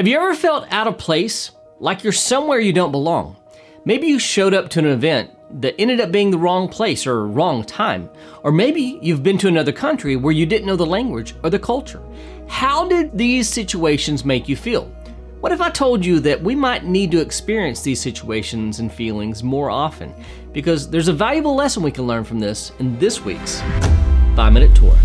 Have you ever felt out of place, like you're somewhere you don't belong? Maybe you showed up to an event that ended up being the wrong place or wrong time. Or maybe you've been to another country where you didn't know the language or the culture. How did these situations make you feel? What if I told you that we might need to experience these situations and feelings more often? Because there's a valuable lesson we can learn from this in this week's 5-Minute Torah.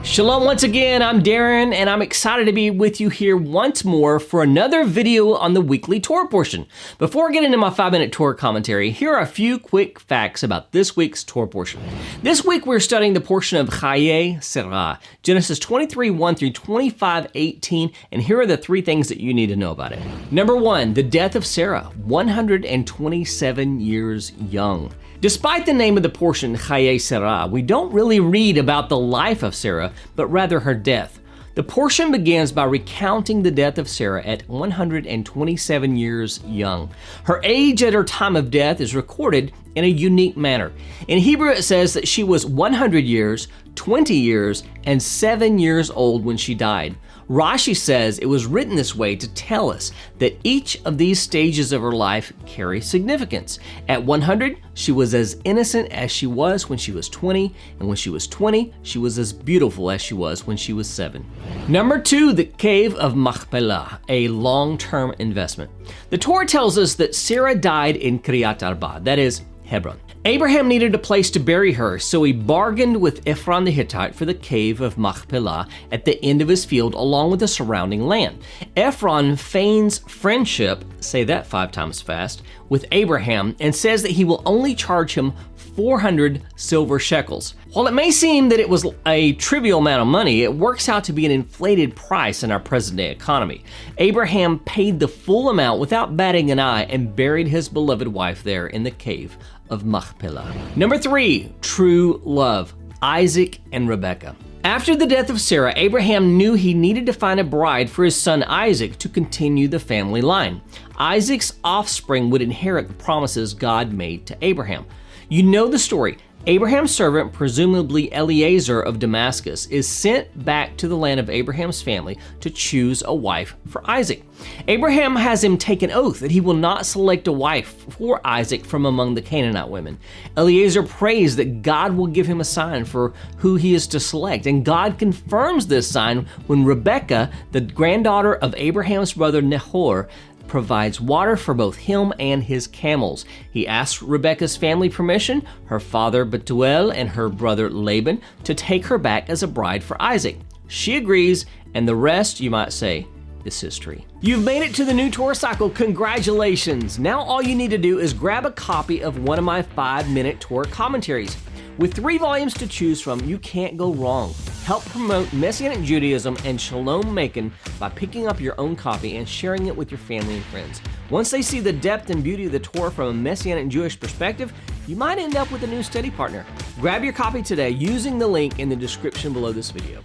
Shalom once again, I'm Darren, and I'm excited to be with you here once more for another video on the weekly Torah portion. Before I get into my 5-Minute Torah commentary, here are a few quick facts about this week's Torah portion. This week we're studying the portion of Chayei Sarah, Genesis 23:1 through 25:18, and here are the three things that you need to know about it. Number 1, the death of Sarah, 127 years young. Despite the name of the portion, Chayei Sarah, we don't really read about the life of Sarah, but rather her death. The portion begins by recounting the death of Sarah at 127 years young. Her age at her time of death is recorded in a unique manner. In Hebrew, it says that she was 100 years, 20 years, and 7 years old when she died. Rashi says it was written this way to tell us that each of these stages of her life carry significance. At 100, she was as innocent as she was when she was 20, and when she was 20, she was as beautiful as she was when she was 7. Number 2, the Cave of Machpelah, a long-term investment. The Torah tells us that Sarah died in Kiryat Arba, that is, Hebron. Abraham needed a place to bury her, so he bargained with Ephron the Hittite for the Cave of Machpelah at the end of his field along with the surrounding land. Ephron feigns friendship, say that 5 times fast, with Abraham and says that he will only charge him 400 silver shekels. While it may seem that it was a trivial amount of money, it works out to be an inflated price in our present-day economy. Abraham paid the full amount without batting an eye and buried his beloved wife there in the Cave of Machpelah. Number 3, true love, Isaac and Rebekah. After the death of Sarah, Abraham knew he needed to find a bride for his son Isaac to continue the family line. Isaac's offspring would inherit the promises God made to Abraham. You know the story. Abraham's servant, presumably Eliezer of Damascus, is sent back to the land of Abraham's family to choose a wife for Isaac. Abraham has him take an oath that he will not select a wife for Isaac from among the Canaanite women. Eliezer prays that God will give him a sign for who he is to select, and God confirms this sign when Rebekah, the granddaughter of Abraham's brother Nahor, provides water for both him and his camels. He asks Rebekah's family permission, her father Bethuel and her brother Laban, to take her back as a bride for Isaac. She agrees, and the rest, you might say, is history. You've made it to the new Torah cycle. Congratulations! Now all you need to do is grab a copy of one of my 5-minute Torah commentaries. With 3 volumes to choose from, you can't go wrong. Help promote Messianic Judaism and Shalom Macon by picking up your own copy and sharing it with your family and friends. Once they see the depth and beauty of the Torah from a Messianic Jewish perspective, you might end up with a new study partner. Grab your copy today using the link in the description below this video.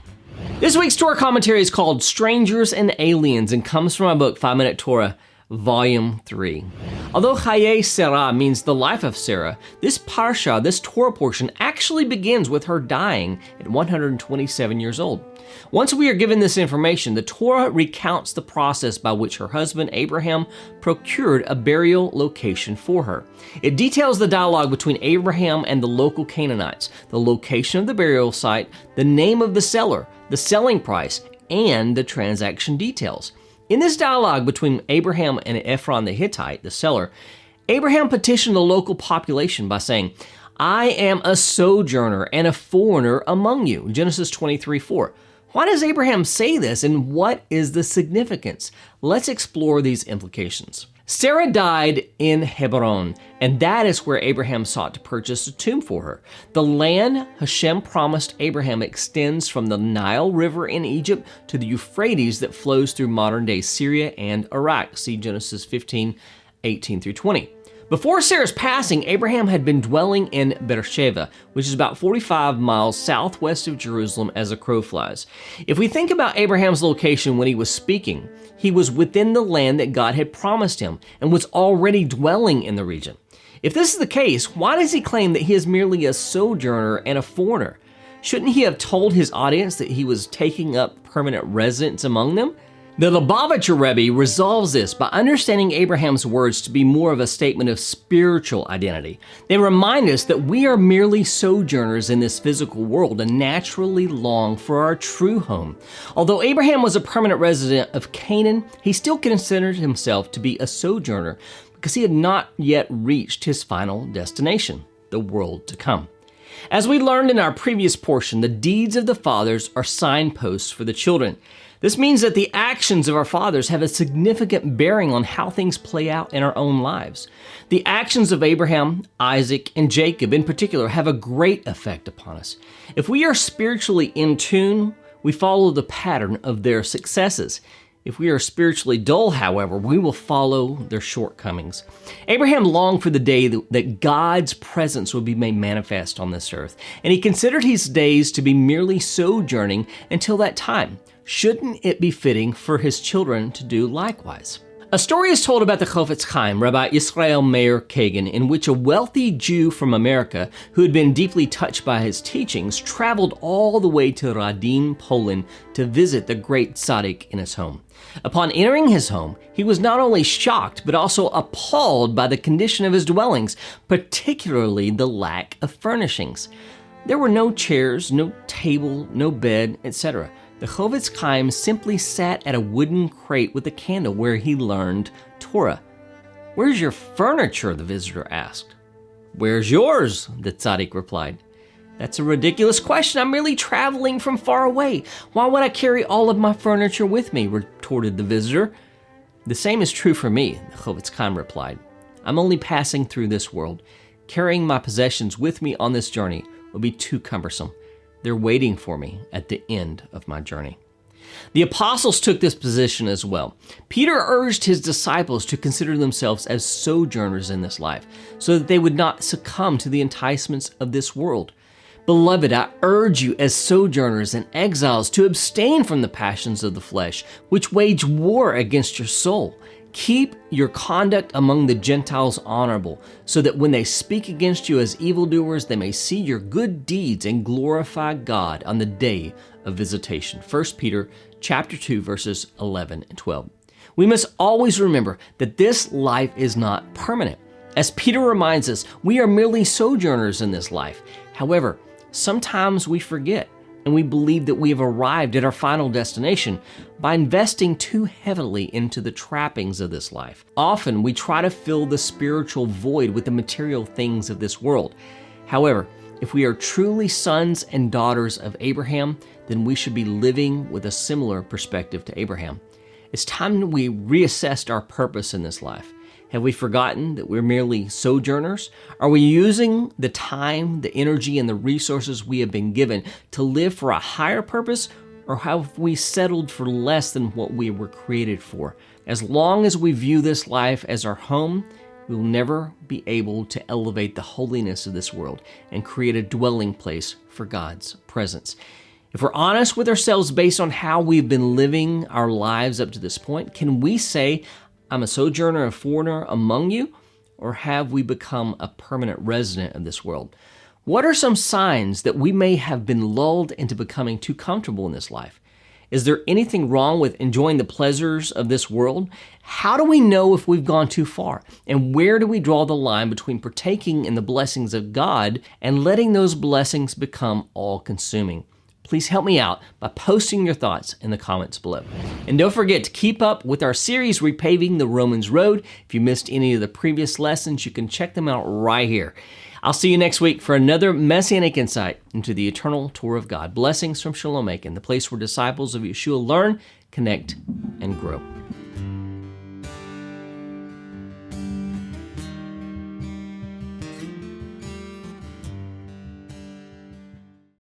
This week's Torah commentary is called Strangers and Aliens and comes from my book, 5-Minute Torah, Volume 3. Although Chayei Sarah means the life of Sarah, this parsha, this Torah portion, actually begins with her dying at 127 years old. Once we are given this information, the Torah recounts the process by which her husband Abraham procured a burial location for her. It details the dialogue between Abraham and the local Canaanites, the location of the burial site, the name of the seller, the selling price, and the transaction details. In this dialogue between Abraham and Ephron the Hittite, the seller, Abraham petitioned the local population by saying, "I am a sojourner and a foreigner among you," Genesis 23:4. Why does Abraham say this, and what is the significance? Let's explore these implications. Sarah died in Hebron, and that is where Abraham sought to purchase a tomb for her. The land Hashem promised Abraham extends from the Nile River in Egypt to the Euphrates that flows through modern-day Syria and Iraq. See Genesis 15:18 through 20. Before Sarah's passing, Abraham had been dwelling in Beersheba, which is about 45 miles southwest of Jerusalem as a crow flies. If we think about Abraham's location when he was speaking, he was within the land that God had promised him and was already dwelling in the region. If this is the case, why does he claim that he is merely a sojourner and a foreigner? Shouldn't he have told his audience that he was taking up permanent residence among them? The Lubavitcher Rebbe resolves this by understanding Abraham's words to be more of a statement of spiritual identity. They remind us that we are merely sojourners in this physical world and naturally long for our true home. Although Abraham was a permanent resident of Canaan, he still considered himself to be a sojourner because he had not yet reached his final destination, the world to come. As we learned in our previous portion, the deeds of the fathers are signposts for the children. This means that the actions of our fathers have a significant bearing on how things play out in our own lives. The actions of Abraham, Isaac, and Jacob in particular have a great effect upon us. If we are spiritually in tune, we follow the pattern of their successes. If we are spiritually dull, however, we will follow their shortcomings. Abraham longed for the day that God's presence would be made manifest on this earth, and he considered his days to be merely sojourning until that time. Shouldn't it be fitting for his children to do likewise? A story is told about the Chofetz Chaim, Rabbi Yisrael Meir Kagan, in which a wealthy Jew from America who had been deeply touched by his teachings traveled all the way to Radin, Poland to visit the great tzaddik in his home. Upon entering his home, he was not only shocked but also appalled by the condition of his dwellings, particularly the lack of furnishings. There were no chairs, no table, no bed, etc. The Chofetz Chaim simply sat at a wooden crate with a candle where he learned Torah. "Where's your furniture?" the visitor asked. "Where's yours?" the tzaddik replied. "That's a ridiculous question. I'm merely traveling from far away. Why would I carry all of my furniture with me?" retorted the visitor. "The same is true for me," the Chofetz Chaim replied. "I'm only passing through this world. Carrying my possessions with me on this journey would be too cumbersome. They're waiting for me at the end of my journey." The apostles took this position as well. Peter urged his disciples to consider themselves as sojourners in this life, so that they would not succumb to the enticements of this world. "Beloved, I urge you as sojourners and exiles to abstain from the passions of the flesh, which wage war against your soul. Keep your conduct among the Gentiles honorable, so that when they speak against you as evildoers, they may see your good deeds and glorify God on the day of visitation." 1 Peter chapter 2, verses 11 and 12. We must always remember that this life is not permanent. As Peter reminds us, we are merely sojourners in this life. However, sometimes we forget and we believe that we have arrived at our final destination by investing too heavily into the trappings of this life. Often we try to fill the spiritual void with the material things of this world. However, if we are truly sons and daughters of Abraham, then we should be living with a similar perspective to Abraham. It's time we reassessed our purpose in this life. Have we forgotten that we're merely sojourners? Are we using the time, the energy, and the resources we have been given to live for a higher purpose, or have we settled for less than what we were created for? As long as we view this life as our home, we will never be able to elevate the holiness of this world and create a dwelling place for God's presence. If we're honest with ourselves based on how we've been living our lives up to this point, can we say, "I'm a sojourner, a foreigner among you," or have we become a permanent resident of this world? What are some signs that we may have been lulled into becoming too comfortable in this life? Is there anything wrong with enjoying the pleasures of this world? How do we know if we've gone too far? And where do we draw the line between partaking in the blessings of God and letting those blessings become all-consuming? Please help me out by posting your thoughts in the comments below. And don't forget to keep up with our series, Repaving the Romans Road. If you missed any of the previous lessons, you can check them out right here. I'll see you next week for another Messianic insight into the eternal Torah of God. Blessings from Shalom Macon, the place where disciples of Yeshua learn, connect, and grow.